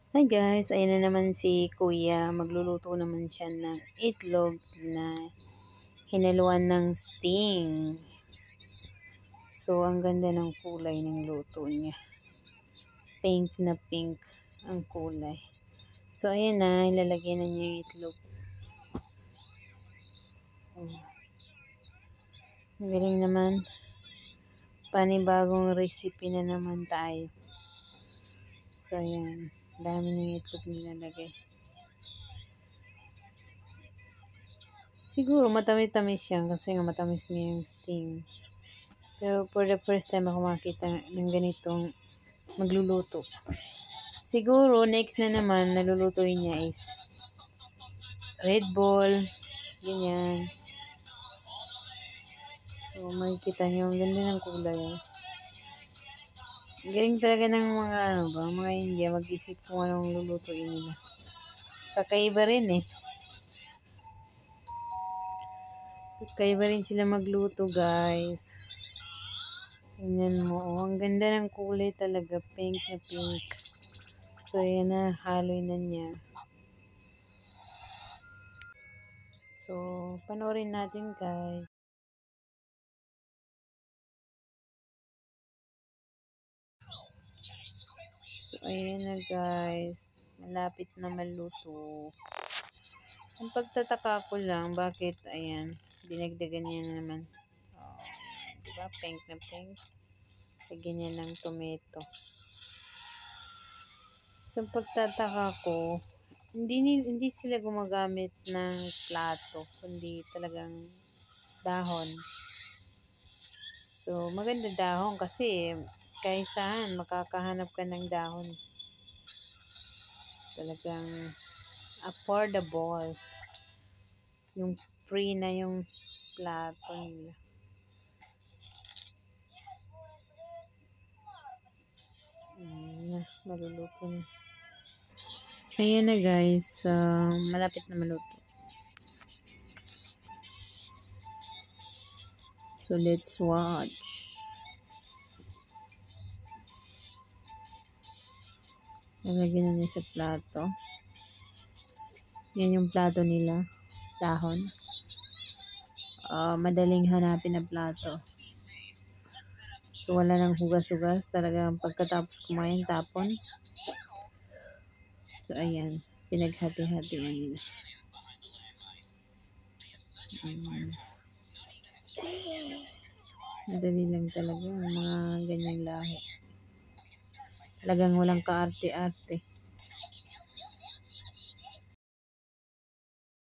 Hi guys, ayan na naman si Kuya. Magluluto naman siya ng itlog na hinaluan ng sting. So, ang ganda ng kulay ng luto niya. Pink na pink ang kulay. So, ayan na, ilalagay na niya yung itlog. Ang galing naman. Panibagong recipe na naman tayo. So, ayan. Dami ng itlog nilalagay. Siguro matamis-tamis siya kasi nga matamis niya yung sting. Pero for the first time ako makita ng ganitong magluluto. Siguro next na naman nalulutuin niya is Red Bull, ganyan. So makikita niyo ang ganda ng kulay. Galing talaga ng mga mga India mag-isip kung anong lulutuin nila. Kakaiba rin eh. Kakaiba rin sila magluto guys. Tingnan mo, oh, ang ganda ng kulay talaga, pink na pink. So, ayan na, haloy na niya. So, panoorin natin guys. So, ayan na guys. Malapit na maluto. Ang pagtataka ko lang, bakit, ayan, dinagdagan niya na naman. Oh, diba, pink na pink. Lagyan niya ng tomato. So, pagtataka ko, hindi sila gumagamit ng plato, kundi talagang dahon. So, maganda dahon kasi kaysahan makakahanap ka ng dahon. Talagang affordable. Yung free na yung plato nila. Maluluto na. Ayan na guys, malapit na maluto. So, let's watch. Nalagyan na niya sa plato. Yan yung plato nila. Dahon. Madaling hanapin na plato. So, wala nang hugas-hugas. Talagang pagkatapos kumain, tapon. So, ayan. Pinaghati-hatian nila. Madali lang talaga ang mga ganyang lahi. Talagang walang kaarte-arte.